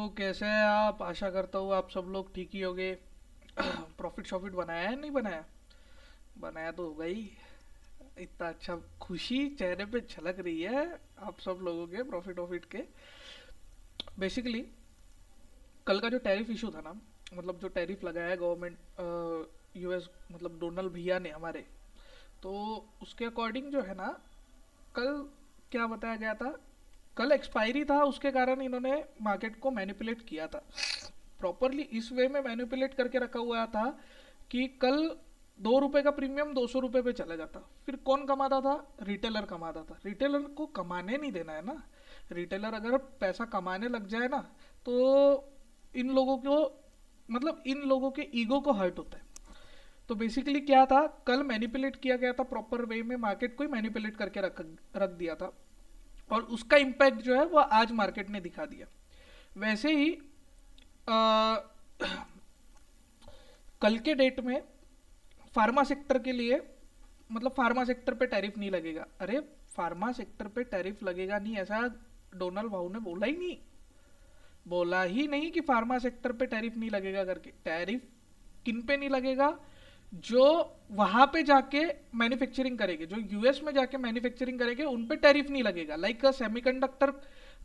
कैसे हैं आप? आशा करता हूँ आप सब लोग ठीक ही होंगे। प्रॉफिट शॉफिट बनाया है नहीं बनाया? बनाया तो होगा ही। इतना अच्छा खुशी चेहरे पे झलक रही है आप सब लोगों के प्रॉफिट वॉफिट के। बेसिकली कल का जो टैरिफ इशू था ना, मतलब जो टैरिफ लगाया गवर्नमेंट यूएस, मतलब डोनाल्ड भैया ने हमारे, तो उसके अकॉर्डिंग जो है ना, कल क्या बताया गया था, कल एक्सपायरी था, उसके कारण इन्होंने मार्केट को मैनिपुलेट किया था। प्रॉपरली इस वे में मैनिपुलेट करके रखा हुआ था कि कल 2 रुपए का प्रीमियम 200 रुपए पे चला जाता। फिर कौन कमाता था? रिटेलर कमाता था। रिटेलर को कमाने नहीं देना है ना। रिटेलर अगर पैसा कमाने लग जाए ना, तो इन लोगों को, मतलब इन लोगों के ईगो को हर्ट होता है। तो बेसिकली क्या था, कल मैनिपुलेट किया गया था, प्रॉपर वे में मार्केट को ही मैनिपुलेट करके रख रख दिया था। और उसका इम्पैक्ट जो है वो आज मार्केट ने दिखा दिया। वैसे ही आ, कल के डेट में फार्मा सेक्टर के लिए, मतलब फार्मा सेक्टर पे टैरिफ नहीं लगेगा। अरे, फार्मा सेक्टर पे टैरिफ लगेगा नहीं ऐसा डोनाल्ड भाऊ ने बोला ही नहीं। बोला ही नहीं कि फार्मा सेक्टर पे टैरिफ नहीं लगेगा करके। टैरिफ किन पे नहीं लगेगा? जो वहां पे जाके मैन्युफैक्चरिंग करेंगे, जो यूएस में जाके मैन्युफैक्चरिंग करेंगे, उन पे टैरिफ नहीं लगेगा। लाइक सेमीकंडक्टर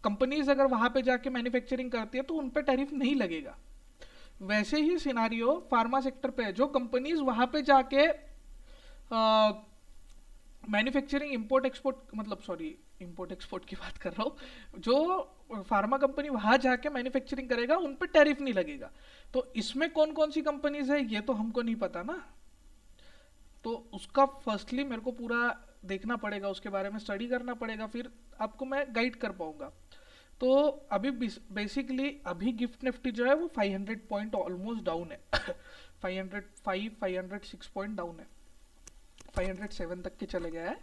कंपनीज अगर वहां पे जाके मैन्युफैक्चरिंग करती है तो उन पे टैरिफ नहीं लगेगा। वैसे ही सिनारियो फार्मा सेक्टर पे है। जो कंपनीज वहां पे जाके मैन्युफैक्चरिंग इंपोर्ट एक्सपोर्ट, मतलब सॉरी, इंपोर्ट एक्सपोर्ट की बात कर रहा हूँ, जो फार्मा कंपनी वहां जाके मैन्युफैक्चरिंग करेगा उन पे टैरिफ नहीं लगेगा। तो इसमें कौन कौन सी कंपनीज है ये तो हमको नहीं पता ना। तो उसका फर्स्टली मेरे को पूरा देखना पड़ेगा, उसके बारे में स्टडी करना पड़ेगा, फिर आपको मैं गाइड कर पाऊंगा। तो अभी बेसिकली अभी गिफ्ट निफ्टी जो है वो 500 पॉइंट ऑलमोस्ट डाउन है। 505 506 पॉइंट डाउन है। 507 तक के चले गया है।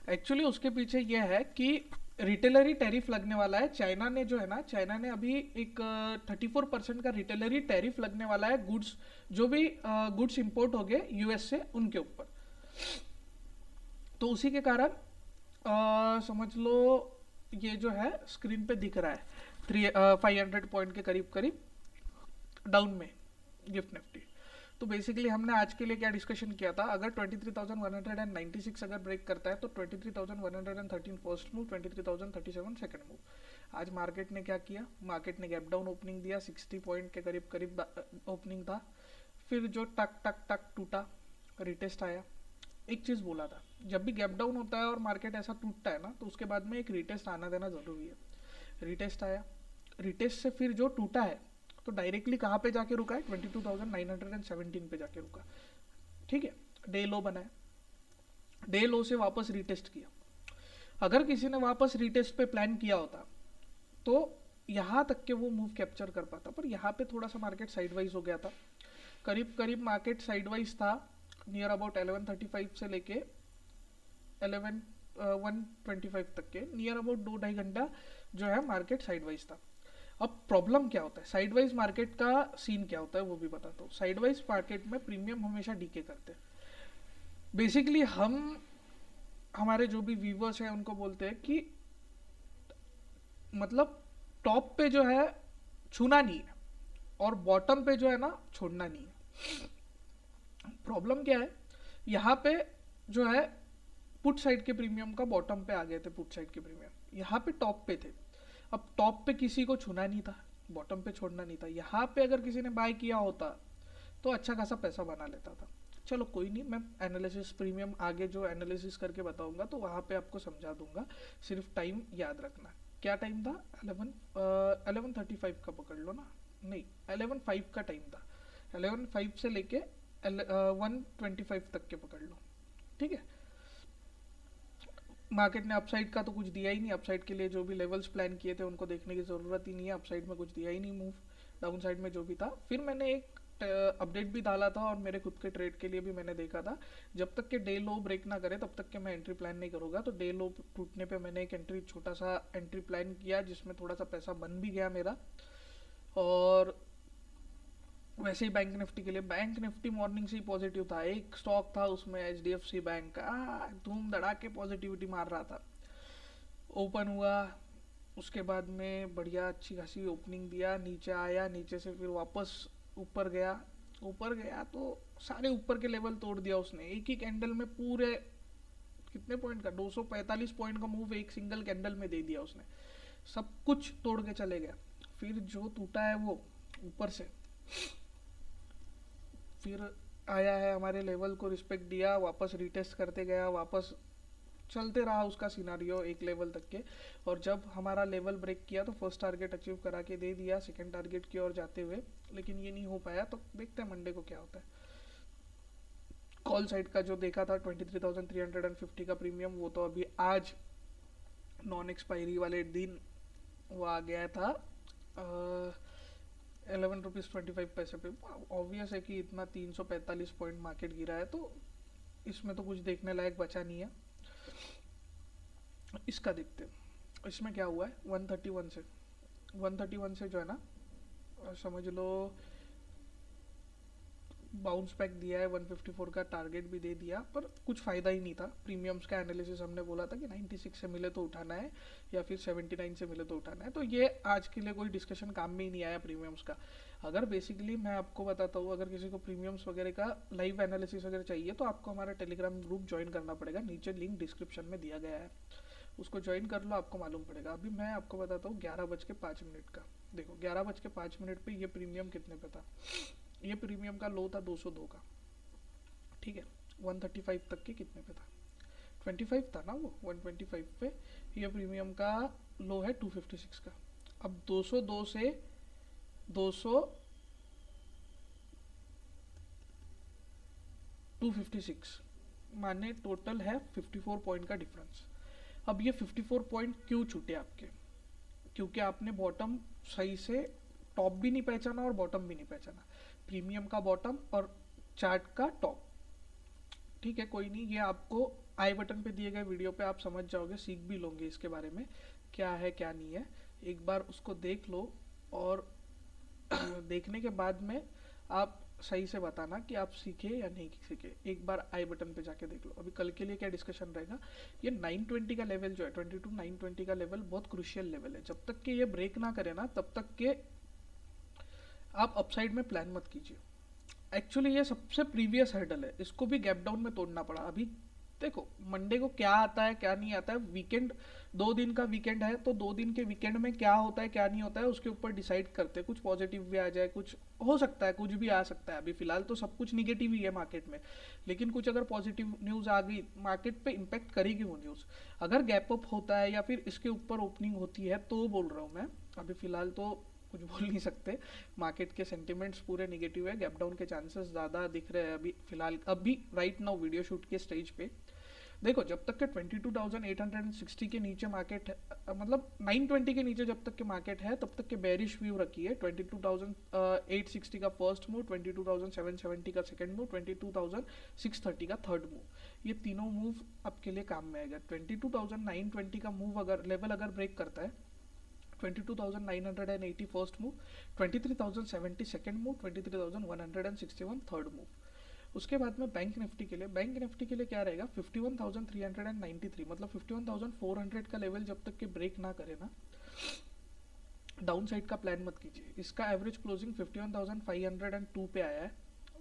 एक्चुअली उसके पीछे ये है कि रिटेलरी टैरिफ लगने वाला है। चाइना ने जो है ना, चाइना ने अभी एक 34% का रिटेलरी टैरिफ लगने वाला है गुड्स, जो भी गुड्स इंपोर्ट हो गए यूएस से उनके ऊपर। तो उसी के कारण समझ लो ये जो है स्क्रीन पे दिख रहा है 500 पॉइंट के करीब करीब डाउन में गिफ्ट निफ्टी। तो बेसिकली हमने आज के लिए क्या डिस्कशन किया था, अगर 23,196 अगर ब्रेक करता है तो 23,113 फर्स्ट मूव, 23,037 सेकंड मूव। आज मार्केट ने क्या किया, मार्केट ने गैप डाउन ओपनिंग दिया, 60 पॉइंट के करीब करीब ओपनिंग था। फिर जो टक टक टक टूटा, रिटेस्ट आया। एक चीज़ बोला था, जब भी गैप डाउन होता है और मार्केट ऐसा टूटता है ना, तो उसके बाद में एक रिटेस्ट आना देना ज़रूरी है। रिटेस्ट आया, रिटेस्ट से फिर जो टूटा है तो डायरेक्टली कहाँ पे जाके रुका है? 22,917 पे जाके रुका। ठीक है, डे लो बनाया, डे लो से वापस रिटेस्ट किया। अगर किसी ने वापस रिटेस्ट पे प्लान किया होता तो यहाँ तक के वो मूव कैप्चर कर पाता, पर यहाँ पे थोड़ा सा मार्केट साइडवाइज हो गया था। करीब करीब मार्केट साइडवाइज था नियर अबाउट 1135 से लेके 125 तक के, नियर अबाउट 2-2.5 घंटा जो है मार्केट साइडवाइज था। अब प्रॉब्लम क्या होता है, साइडवाइज मार्केट का सीन क्या होता है वो भी बताता हूँ। साइडवाइज मार्केट में प्रीमियम हमेशा डीके करते हैं। बेसिकली हम, हमारे जो भी व्यूवर्स हैं उनको बोलते हैं कि मतलब टॉप पे जो है छूना नहीं है और बॉटम पे जो है ना छोड़ना नहीं है। प्रॉब्लम क्या है, यहाँ पे जो है पुट साइड के प्रीमियम का बॉटम पे आ गए थे, पुट साइड के प्रीमियम यहाँ पे टॉप पे थे। अब टॉप पे किसी को छूना नहीं था, बॉटम पे छोड़ना नहीं था। यहाँ पे अगर किसी ने बाय किया होता तो अच्छा खासा पैसा बना लेता था। चलो कोई नहीं, मैं एनालिसिस प्रीमियम आगे जो एनालिसिस करके बताऊंगा तो वहाँ पे आपको समझा दूंगा। सिर्फ टाइम याद रखना। क्या टाइम था? 11:35 का पकड़ लो ना, नहीं 11:05 का टाइम था। 11:05 से लेके 1:25 तक के पकड़ लो। ठीक है, मार्केट ने अपसाइड का तो कुछ दिया ही नहीं। अपसाइड के लिए जो भी लेवल्स प्लान किए थे उनको देखने की ज़रूरत ही नहीं है, अपसाइड में कुछ दिया ही नहीं मूव। डाउन साइड में जो भी था, फिर मैंने एक अपडेट भी डाला था और मेरे खुद के ट्रेड के लिए भी मैंने देखा था, जब तक के डे लो ब्रेक ना करे तब तक के मैं एंट्री प्लान नहीं करूँगा। तो डे लो टूटने पे मैंने एक एंट्री, छोटा सा एंट्री प्लान किया जिसमें थोड़ा सा पैसा बन भी गया मेरा। और वैसे ही बैंक निफ्टी के लिए, बैंक निफ्टी मॉर्निंग से ही पॉजिटिव था। एक स्टॉक था उसमें HDFC बैंक का, धूम धड़ाके पॉजिटिविटी मार रहा था। ओपन हुआ, उसके बाद में बढ़िया अच्छी खासी ओपनिंग दिया, नीचे आया, नीचे से फिर वापस ऊपर गया। ऊपर गया तो सारे ऊपर के लेवल तोड़ दिया उसने एक ही कैंडल में। पूरे कितने पॉइंट का, 245 पॉइंट का मूव एक सिंगल कैंडल में दे दिया उसने। सब कुछ तोड़ के चले गया। फिर जो टूटा है वो ऊपर से, फिर आया है, हमारे लेवल को रिस्पेक्ट दिया, वापस रिटेस्ट करते गया, वापस चलते रहा उसका सिनारियो एक लेवल तक के। और जब हमारा लेवल ब्रेक किया तो फर्स्ट टारगेट अचीव करा के दे दिया सेकंड टारगेट की ओर जाते हुए, लेकिन ये नहीं हो पाया। तो देखते हैं मंडे को क्या होता है। कॉल साइड का जो देखा था 23,350 का प्रीमियम, वो तो अभी आज नॉन एक्सपायरी वाले दिन वो आ गया था 11 रुपीज़ 25 पैसे पे। ऑब्वियस है कि इतना 345 पॉइंट मार्केट गिरा है, तो इसमें तो कुछ देखने लायक बचा नहीं है। इसका देखते हैं इसमें क्या हुआ है। 131 से जो है ना, समझ लो बाउंस बैक दिया है, 154 का टारगेट भी दे दिया, पर कुछ फ़ायदा ही नहीं था। प्रीमियम्स का एनालिसिस हमने बोला था कि 96 से मिले तो उठाना है या फिर 79 से मिले तो उठाना है, तो ये आज के लिए कोई डिस्कशन काम में ही नहीं आया प्रीमियम्स का। अगर बेसिकली मैं आपको बताता हूँ, अगर किसी को प्रीमियम्स वगैरह का लाइव एनालिसिस वगैरह चाहिए तो आपको हमारा टेलीग्राम ग्रुप ज्वाइन करना पड़ेगा, नीचे लिंक डिस्क्रिप्शन में दिया गया है, उसको ज्वाइन कर लो, आपको मालूम पड़ेगा। अभी मैं आपको बताता हूँ 11:05 का। देखो 11:05 पे ये प्रीमियम कितने पे था। ये प्रीमियम का लो था 202 का, ठीक है। 135 तक के कितने पे था, 25 था ना वो, 125 पे। ये प्रीमियम का लो है 256 का। अब 202 से 200 256 माने टोटल है 54 पॉइंट का डिफरेंस। अब ये 54 पॉइंट क्यों छूटे आपके, क्योंकि आपने बॉटम सही से, टॉप भी नहीं पहचाना और बॉटम भी नहीं पहचाना। प्रीमियम का बॉटम और चार्ट का टॉप, ठीक है, कोई नहीं, ये आपको आई बटन पे दिए गए वीडियो पे आप समझ जाओगे, सीख भी लोगे इसके बारे में क्या है क्या नहीं है। एक बार उसको देख लो और देखने के बाद में आप सही से बताना कि आप सीखे या नहीं सीखे। एक बार आई बटन पे जाके देख लो। अभी कल के लिए क्या डिस्कशन रहेगा, ये 920 का लेवल जो है, 22 920 का लेवल बहुत क्रुशियल लेवल है। जब तक कि ये ब्रेक ना करे ना, तब तक के आप अपसाइड में प्लान मत कीजिए। एक्चुअली ये सबसे प्रीवियस हर्डल है, इसको भी गैप डाउन में तोड़ना पड़ा। अभी देखो मंडे को क्या आता है क्या नहीं आता है, वीकेंड 2 दिन का वीकेंड है, तो 2 दिन के वीकेंड में क्या होता है क्या नहीं होता है उसके ऊपर डिसाइड करते हैं। कुछ पॉजिटिव भी आ जाए, कुछ हो सकता है, कुछ भी आ सकता है। अभी फिलहाल तो सब कुछ निगेटिव ही है मार्केट में, लेकिन कुछ अगर पॉजिटिव न्यूज़ आ गई मार्केट पे इम्पैक्ट करेगी वो न्यूज़। अगर गैप अप होता है या फिर इसके ऊपर ओपनिंग होती है तो बोल रहा हूँ मैं। अभी फिलहाल तो कुछ बोल नहीं सकते, मार्केट के सेंटिमेंट्स पूरे निगेटिव है, गैप डाउन के चांसेस ज़्यादा दिख रहे हैं अभी फिलहाल, अभी राइट नाउ वीडियो शूट के स्टेज पे। देखो जब तक के 22,860 के नीचे मार्केट, मतलब 920 के नीचे जब तक के मार्केट है तब तक के बेरिश व्यू रखिए। 22,860 का फर्स्ट मूव, 22,770 का सेकंड मूव, 22,630 का थर्ड मूव, ये तीनों मूव आपके लिए काम में आएगा। 22,920 का मूव अगर लेवल अगर ब्रेक करता है, 22,980 first move, 23,070 second move, 23,161 third move. उसके बाद में बैंक निफ्टी के लिए, बैंक निफ्टी के लिए क्या रहेगा, 51,393, मतलब 51,400 का लेवल जब तक कि ब्रेक ना करे ना, डाउन साइड का प्लान मत कीजिए। इसका एवरेज क्लोजिंग 51,502 पे आया है,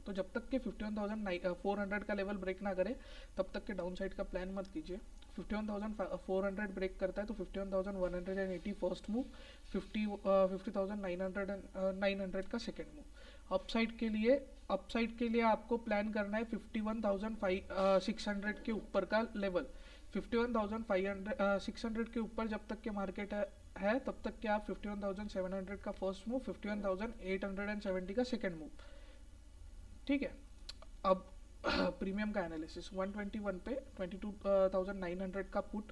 तो जब तक के 51,400 का लेवल ब्रेक ना करे तब तक के डाउन साइड का प्लान मत कीजिए। 51,400 ब्रेक करता है तो 51,180 फर्स्ट मूव, 50,900 का सेकेंड मूव। अपसाइड के लिए आपको प्लान करना है 51,600 के ऊपर का लेवल। 51,600 के ऊपर जब तक के मार्केट है तब तक के आप 51,700 का फर्स्ट मूव, 51,870 का सेकेंड मूव, ठीक है। अब प्रीमियम का एनालिसिस 121 पे 22,900 का पुट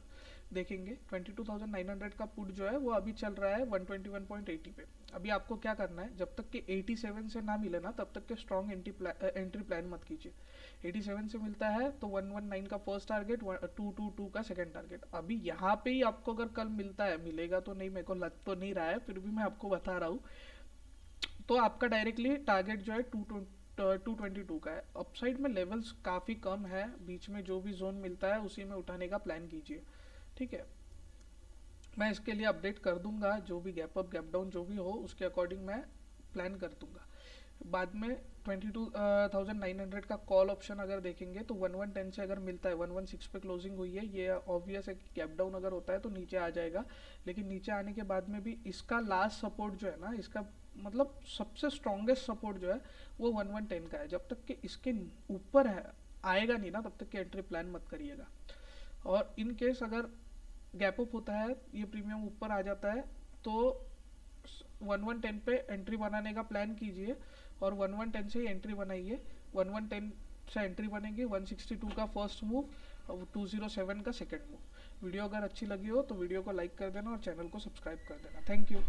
देखेंगे। 22,900 का पुट जो है वो अभी चल रहा है 121.80 पे। अभी आपको क्या करना है, जब तक कि 87 से ना मिले ना तब तक के स्ट्रॉन्ग एंट्री प्लान मत कीजिए। 87 से मिलता है तो 119 का फर्स्ट टारगेट, 222 का सेकंड टारगेट। अभी यहाँ पे ही आपको अगर कल मिलता है, मिलेगा तो नहीं, मेरे को लग तो नहीं रहा है, फिर भी मैं आपको बता रहा हूँ, तो आपका डायरेक्टली टारगेट जो है 222 का है। अपसाइड में लेवल्स काफ़ी कम है, बीच में जो भी जोन मिलता है उसी में उठाने का प्लान कीजिए, ठीक है। मैं इसके लिए अपडेट कर दूंगा, जो भी गैप अप गैप डाउन जो भी हो उसके अकॉर्डिंग मैं प्लान कर दूंगा। बाद में 22,900 का कॉल ऑप्शन अगर देखेंगे तो 1110 से अगर मिलता है, 116 पे क्लोजिंग हुई है, ये ऑब्वियस है कि गैप डाउन अगर होता है तो नीचे आ जाएगा। लेकिन नीचे आने के बाद में भी इसका लास्ट सपोर्ट जो है ना, इसका मतलब सबसे स्ट्रॉन्गेस्ट सपोर्ट जो है वो 1110 का है। जब तक कि इसके ऊपर है आएगा नहीं ना, तब तक कि एंट्री प्लान मत करिएगा। और इन केस अगर गैप अप होता है, ये प्रीमियम ऊपर आ जाता है, तो 1110 पे एंट्री बनाने का प्लान कीजिए और 1110 से ही एंट्री बनाइए। 1110 से एंट्री बनेगी, 162 का फर्स्ट मूव और 207 का सेकंड मूव। वीडियो अगर अच्छी लगी हो तो वीडियो को लाइक कर देना और चैनल को सब्सक्राइब कर देना। Thank you.